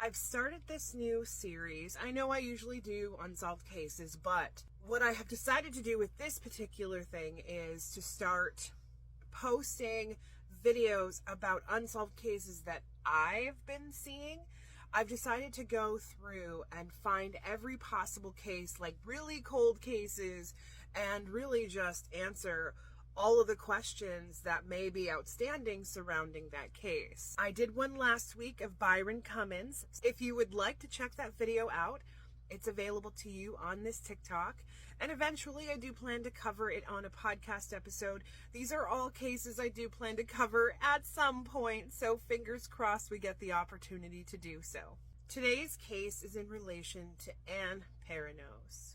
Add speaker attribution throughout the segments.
Speaker 1: I've started this new series. I know I usually do unsolved cases, but what I have decided to do with this particular thing is to start posting videos about unsolved cases that I've been seeing. I've decided to go through and find every possible case, like really cold cases, and really just answer all of the questions that may be outstanding surrounding that case. I did one last week of Byron Cummins. If you would like to check that video out, it's available to you on this TikTok. And eventually I do plan to cover it on a podcast episode. These are all cases I do plan to cover at some point, so fingers crossed we get the opportunity to do so. Today's case is in relation to Ann Patanow.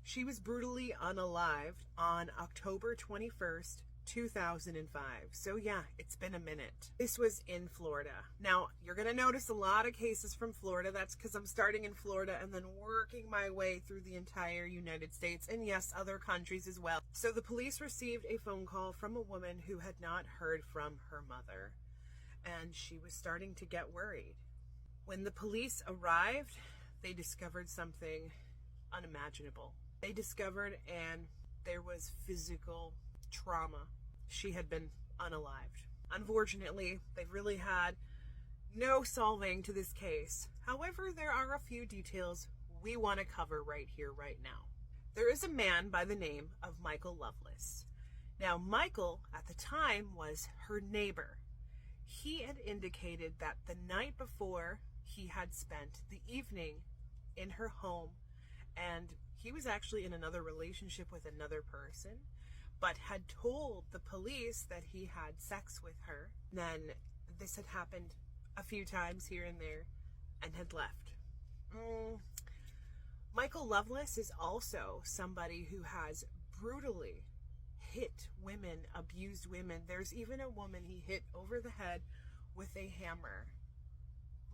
Speaker 1: She was brutally unalived on October 21st, 2005. So yeah, it's been a minute. This was in Florida. Now, you're going to notice a lot of cases from Florida. That's because I'm starting in Florida and then working my way through the entire United States and yes, other countries as well. So the police received a phone call from a woman who had not heard from her mother, and she was starting to get worried. When the police arrived, they discovered something unimaginable. They discovered Ann, there was physical trauma. She had been unalived. Unfortunately, they've really had no solving to this case. However, there are a few details we want to cover right here, right now. There is a man by the name of Michael Loveless. Now, Michael, at the time, was her neighbor. He had indicated that the night before, he had spent the evening in her home, and he was actually in another relationship with another person, but had told the police that he had sex with her. Then this had happened a few times here and there and had left. Michael Loveless is also somebody who has brutally hit women, abused women. There's even a woman he hit over the head with a hammer.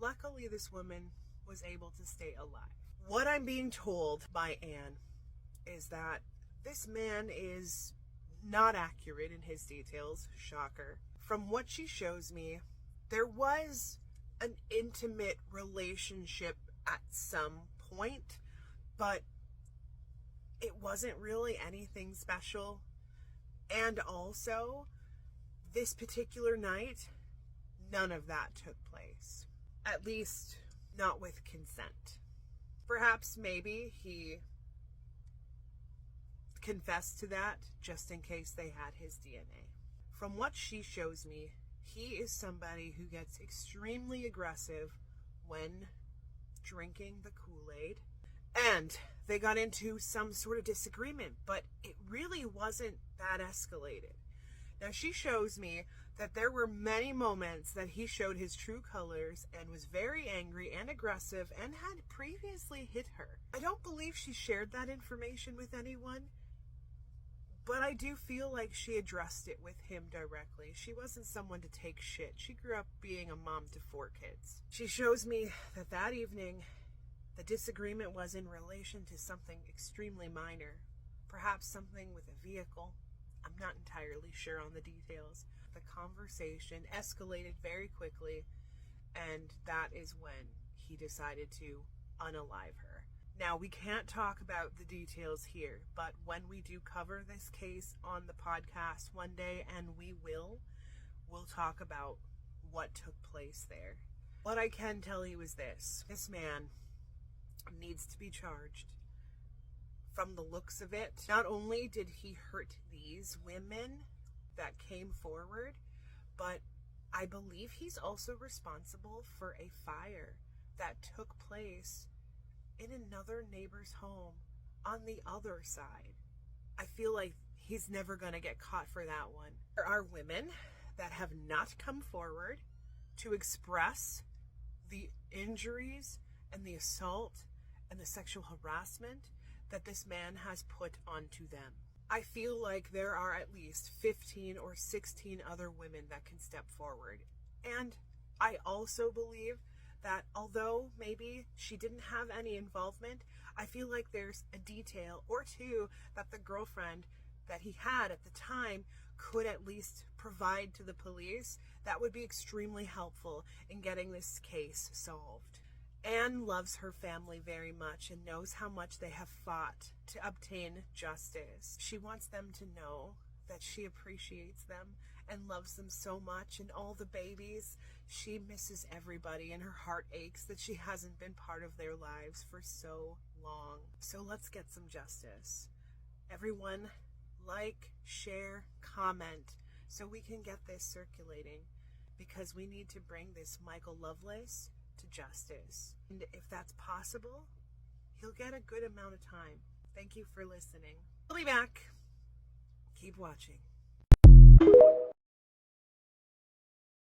Speaker 1: Luckily, this woman was able to stay alive. What I'm being told by Ann is that this man is not accurate in his details. Shocker. From what she shows me, there was an intimate relationship at some point, but it wasn't really anything special. And also, this particular night, none of that took place. At least, not with consent. Perhaps maybe he confessed to that just in case they had his DNA. From what she shows me, he is somebody who gets extremely aggressive when drinking the Kool-Aid. And they got into some sort of disagreement, but it really wasn't that escalated. Now, she shows me that there were many moments that he showed his true colors and was very angry and aggressive and had previously hit her. I don't believe she shared that information with anyone, but I do feel like she addressed it with him directly. She wasn't someone to take shit. She grew up being a mom to 4 kids. She shows me that that evening, the disagreement was in relation to something extremely minor, perhaps something with a vehicle. I'm not entirely sure on the details. The conversation escalated very quickly, and that is when he decided to unalive her. Now, we can't talk about the details here, but when we do cover this case on the podcast one day, and we'll talk about what took place there. What I can tell you is this. This man needs to be charged. From the looks of it, not only did he hurt these women that came forward, but I believe he's also responsible for a fire that took place in another neighbor's home on the other side. I feel like he's never going to get caught for that one. There are women that have not come forward to express the injuries and the assault and the sexual harassment that this man has put onto them. I feel like there are at least 15 or 16 other women that can step forward. And I also believe that although maybe she didn't have any involvement, I feel like there's a detail or two that the girlfriend that he had at the time could at least provide to the police that would be extremely helpful in getting this case solved. Anne loves her family very much and knows how much they have fought to obtain justice. She wants them to know that she appreciates them and loves them so much, and all the babies. She misses everybody, and her heart aches that she hasn't been part of their lives for so long. So let's get some justice. Everyone, like, share, comment, so we can get this circulating, because we need to bring this Michael Lovelace to justice. And if that's possible, he'll get a good amount of time. Thank you for listening. I'll be back. Keep watching.